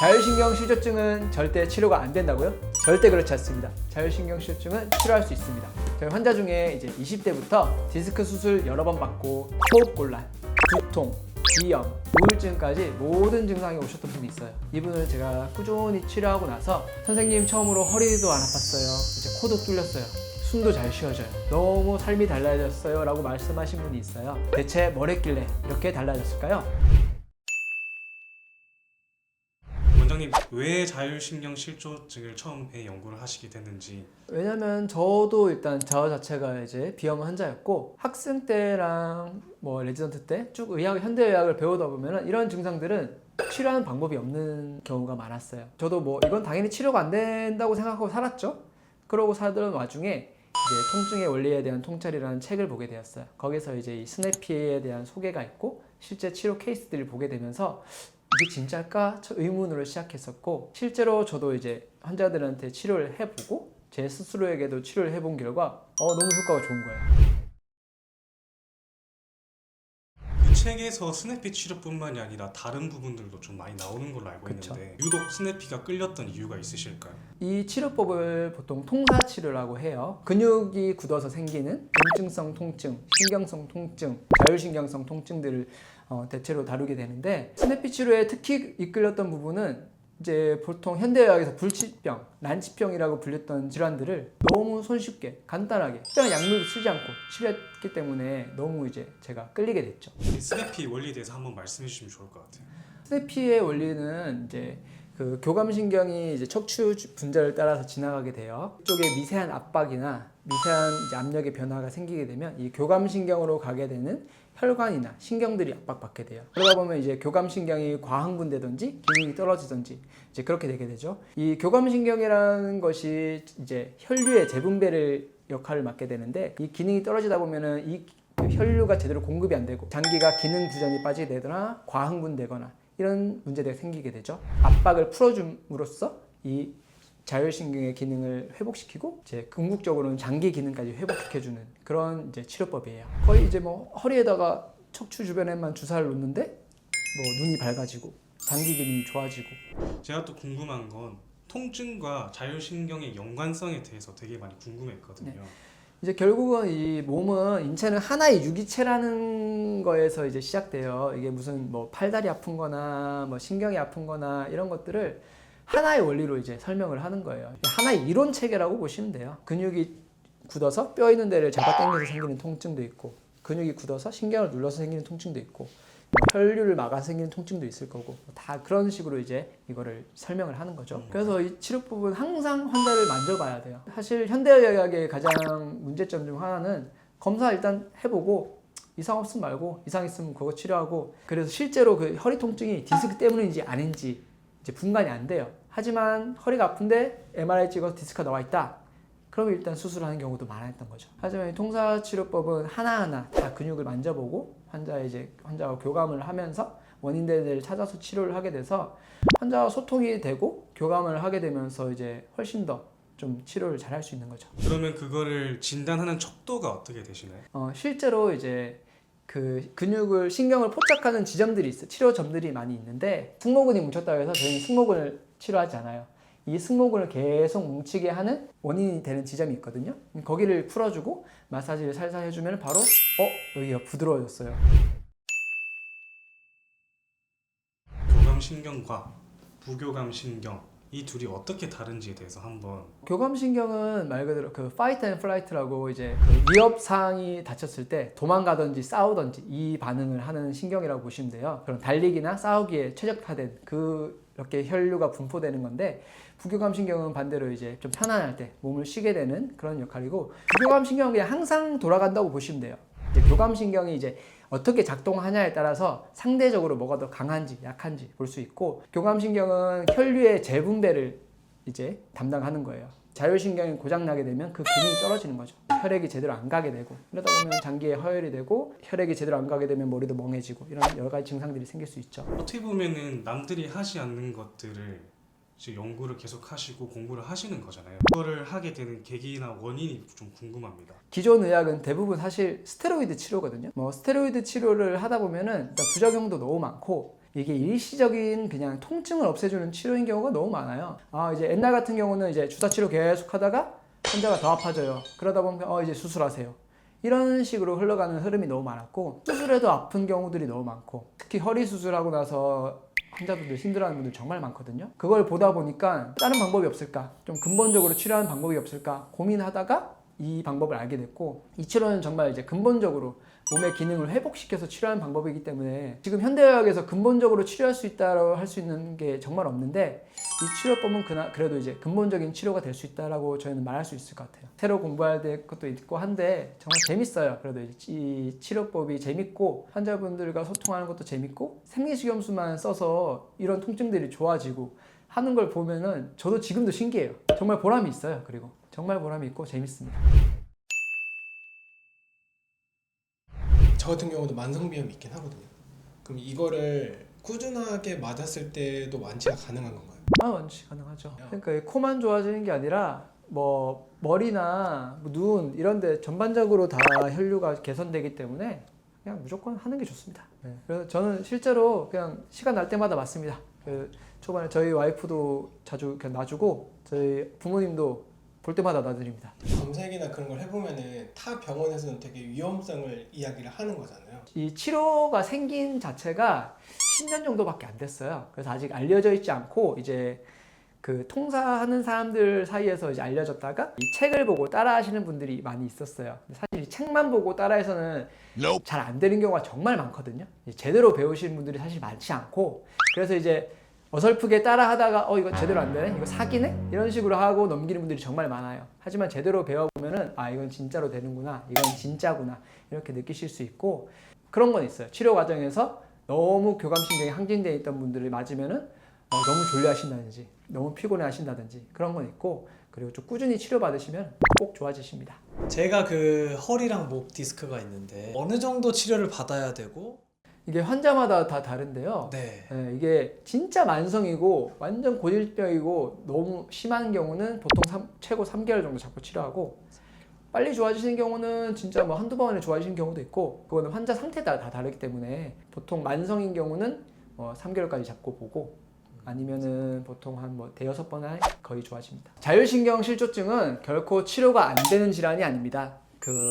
자율신경 실조증은 절대 치료가 안 된다고요? 절대 그렇지 않습니다. 자율신경 실조증은 치료할 수 있습니다. 저희 환자 중에 이제 20대부터 디스크 수술 여러 번 받고 호흡곤란, 두통, 비염, 우울증까지 모든 증상이 오셨던 분이 있어요. 이분을 제가 꾸준히 치료하고 나서 선생님 처음으로 허리도 안 아팠어요. 이제 코도 뚫렸어요. 숨도 잘 쉬어져요. 너무 삶이 달라졌어요 라고 말씀하신 분이 있어요. 대체 뭘 했길래 이렇게 달라졌을까요? 원장님, 왜 자율신경 실조증을 처음에 연구를 하시게 됐는지. 왜냐면 저도 일단 저 자체가 이제 비염 환자였고 학생 때랑 뭐 레지던트 때 쭉 현대의학을 배우다 보면은 이런 증상들은 치료하는 방법이 없는 경우가 많았어요. 저도 뭐 이건 당연히 치료가 안 된다고 생각하고 살았죠. 그러고 살던 와중에 이제 통증의 원리에 대한 통찰이라는 책을 보게 되었어요. 거기서 이제 이 스네피에 대한 소개가 있고 실제 치료 케이스들을 보게 되면서 이게 진짜일까? 의문으로 시작했었고, 실제로 저도 이제 환자들한테 치료를 해보고 제 스스로에게도 치료를 해본 결과 너무 효과가 좋은 거예요. 그 책에서 스네피 치료뿐만이 아니라 다른 부분들도 좀 많이 나오는 걸로 알고 그쵸. 있는데 유독 스네피가 끌렸던 이유가 있으실까요? 이 치료법을 보통 통사 치료라고 해요. 근육이 굳어서 생기는 염증성 통증, 신경성 통증, 자율신경성 통증들을 대체로 다루게 되는데, 스네피 치료에 특히 이끌렸던 부분은 이제 보통 현대의학에서 불치병, 난치병이라고 불렸던 질환들을 너무 손쉽게 간단하게 특별한 약물도 쓰지 않고 치료했기 때문에 너무 이제 제가 끌리게 됐죠. 이 스네피 원리에 대해서 한번 말씀해 주시면 좋을 것 같아요. 스네피의 원리는 이제 그 교감신경이 이제 척추 분자를 따라서 지나가게 돼요. 이쪽에 미세한 압박이나 미세한 이제 압력의 변화가 생기게 되면 이 교감신경으로 가게 되는 혈관이나 신경들이 압박받게 돼요. 그러다 보면 이제 교감신경이 과흥분되든지 기능이 떨어지든지 이제 그렇게 되게 되죠. 이 교감신경이라는 것이 이제 혈류의 재분배를 역할을 맡게 되는데, 이 기능이 떨어지다 보면은 이 혈류가 제대로 공급이 안 되고 장기가 기능 부전이 빠지게 되거나 과흥분되거나 이런 문제들이 생기게 되죠. 압박을 풀어줌으로써 이 자율신경의 기능을 회복시키고 이제 궁극적으로는 장기 기능까지 회복시켜주는 그런 이제 치료법이에요. 거의 이제 뭐 허리에다가 척추 주변에만 주사를 놓는데 뭐 눈이 밝아지고 장기 기능이 좋아지고. 제가 또 궁금한 건 통증과 자율신경의 연관성에 대해서 되게 많이 궁금했거든요. 네. 이제 결국은 이 몸은, 인체는 하나의 유기체라는 거에서 이제 시작돼요. 이게 무슨 뭐 팔다리 아픈 거나 뭐 신경이 아픈 거나 이런 것들을 하나의 원리로 이제 설명을 하는 거예요. 하나의 이론 체계라고 보시면 돼요. 근육이 굳어서 뼈 있는 데를 잡아당겨서 생기는 통증도 있고, 근육이 굳어서 신경을 눌러서 생기는 통증도 있고, 혈류를 막아서 생기는 통증도 있을 거고, 다 그런 식으로 이제 이거를 설명을 하는 거죠. 그래서 이 치료법은 항상 환자를 만져봐야 돼요. 사실 현대의학의 가장 문제점 중 하나는 검사 일단 해보고 이상 없으면 말고, 이상 있으면 그거 치료하고, 그래서 실제로 그 허리 통증이 디스크 때문인지 아닌지 이제 분간이 안 돼요. 하지만 허리가 아픈데 MRI 찍어서 디스크가 나와 있다. 그러면 일단 수술하는 경우도 많았던 거죠. 하지만 이 통사치료법은 하나하나 다 근육을 만져보고 환자와 교감을 하면서 원인들을 찾아서 치료를 하게 돼서 환자와 소통이 되고 교감을 하게 되면서 이제 훨씬 더 좀 치료를 잘 할 수 있는 거죠. 그러면 그거를 진단하는 척도가 어떻게 되시나요? 실제로 이제 그 근육을, 신경을 포착하는 지점들이 있어요. 치료점들이 많이 있는데, 승모근이 뭉쳤다고 해서 저희는 승모근을 치료하지 않아요. 이 승모근을 계속 뭉치게 하는 원인이 되는 지점이 있거든요. 거기를 풀어주고 마사지를 살살 해주면 바로 여기가 부드러워졌어요. 교감신경과 부교감신경, 이 둘이 어떻게 다른지에 대해서 한번. 교감신경은 말 그대로 그 fight and flight라고 이제 그 위협 상황이 닥쳤을 때 도망가든지 싸우든지 이 반응을 하는 신경이라고 보시면 돼요. 그런 달리기나 싸우기에 최적화된 그렇게 혈류가 분포되는 건데, 부교감신경은 반대로 이제 좀 편안할 때 몸을 쉬게 되는 그런 역할이고, 부교감신경은 그냥 항상 돌아간다고 보시면 돼요. 이제 교감신경이 이제 어떻게 작동하냐에 따라서 상대적으로 뭐가 더 강한지 약한지 볼 수 있고, 교감신경은 혈류의 재분배를 이제 담당하는 거예요. 자율신경이 고장나게 되면 그 기능이 떨어지는 거죠. 혈액이 제대로 안 가게 되고, 이러다 보면 장기에 허혈이 되고, 혈액이 제대로 안 가게 되면 머리도 멍해지고, 이런 여러 가지 증상들이 생길 수 있죠. 어떻게 보면은 남들이 하지 않는 것들을 이제 연구를 계속 하시고 공부를 하시는 거잖아요. 그거를 하게 되는 계기나 원인이 좀 궁금합니다. 기존 의학은 대부분 사실 스테로이드 치료거든요. 뭐 스테로이드 치료를 하다 보면은 일단 부작용도 너무 많고, 이게 일시적인 그냥 통증을 없애주는 치료인 경우가 너무 많아요. 이제 옛날 같은 경우는 이제 주사 치료 계속 하다가 환자가 더 아파져요. 그러다 보면 이제 수술하세요. 이런 식으로 흘러가는 흐름이 너무 많았고, 수술해도 아픈 경우들이 너무 많고, 특히 허리 수술하고 나서 환자분들 힘들어하는 분들 정말 많거든요. 그걸 보다 보니까 다른 방법이 없을까, 좀 근본적으로 치료하는 방법이 없을까 고민하다가 이 방법을 알게 됐고, 이 치료는 정말 이제 근본적으로 몸의 기능을 회복시켜서 치료하는 방법이기 때문에 지금 현대의학에서 근본적으로 치료할 수 있다고 할 수 있는 게 정말 없는데, 이 치료법은 그래도 이제 근본적인 치료가 될 수 있다라고 저희는 말할 수 있을 것 같아요. 새로 공부해야 될 것도 있고 한데 정말 재밌어요. 그래도 이 치료법이 재밌고 환자분들과 소통하는 것도 재밌고 생리식염수만 써서 이런 통증들이 좋아지고 하는 걸 보면은 저도 지금도 신기해요. 정말 보람이 있어요. 그리고 정말 보람이 있고 재밌습니다. 저 같은 경우도 만성비염이 있긴 하거든요. 그럼 이거를 꾸준하게 맞았을 때도 완치가 가능한 건가요? 완치 가능하죠. 그러니까 이 코만 좋아지는 게 아니라 뭐 머리나 눈 이런 데 전반적으로 다 혈류가 개선되기 때문에 그냥 무조건 하는 게 좋습니다. 네. 그래서 저는 실제로 그냥 시간 날 때마다 맞습니다. 초반에 저희 와이프도 자주 그냥 놔주고 저희 부모님도 볼 때마다 놔드립니다. 검색이나 그런 걸 해보면은 타 병원에서는 되게 위험성을 이야기를 하는 거잖아요. 이 치료가 생긴 자체가 10년 정도밖에 안 됐어요. 그래서 아직 알려져 있지 않고 이제 그 통사하는 사람들 사이에서 이제 알려졌다가 이 책을 보고 따라하시는 분들이 많이 있었어요. 근데 사실 이 책만 보고 따라해서는 잘 안 되는 경우가 정말 많거든요. 제대로 배우시는 분들이 사실 많지 않고, 그래서 이제 어설프게 따라하다가 이거 제대로 안 되네? 이거 사기네? 이런 식으로 하고 넘기는 분들이 정말 많아요. 하지만 제대로 배워보면은 이건 진짜로 되는구나, 이건 진짜구나 이렇게 느끼실 수 있고, 그런 건 있어요. 치료 과정에서 너무 교감신경이 항진되어 있던 분들이 맞으면은 너무 졸려하신다든지 너무 피곤해 하신다든지 그런 건 있고, 그리고 좀 꾸준히 치료받으시면 꼭 좋아지십니다. 제가 그 허리랑 목 디스크가 있는데 어느 정도 치료를 받아야 되고? 이게 환자마다 다 다른데요. 네. 이게 진짜 만성이고 완전 고질병이고 너무 심한 경우는 보통 최고 3개월 정도 잡고 치료하고, 빨리 좋아지시는 경우는 진짜 뭐 한두 번에 좋아지시는 경우도 있고, 그거는 환자 상태에 따라 다 다르기 때문에 보통 만성인 경우는 3개월까지 잡고 보고, 아니면은 보통 한 대여섯 번에 거의 좋아집니다. 자율신경 실조증은 결코 치료가 안 되는 질환이 아닙니다.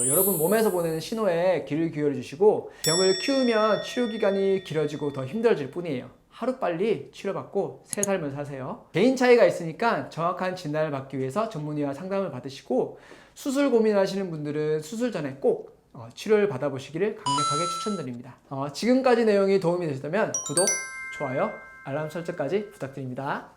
여러분 몸에서 보내는 신호에 귀를 기울여 주시고, 병을 키우면 치료 기간이 길어지고 더 힘들어질 뿐이에요. 하루빨리 치료받고 새 삶을 사세요. 개인 차이가 있으니까 정확한 진단을 받기 위해서 전문의와 상담을 받으시고, 수술 고민하시는 분들은 수술 전에 꼭 치료를 받아보시기를 강력하게 추천드립니다. 지금까지 내용이 도움이 되셨다면 구독, 좋아요, 알람 설정까지 부탁드립니다.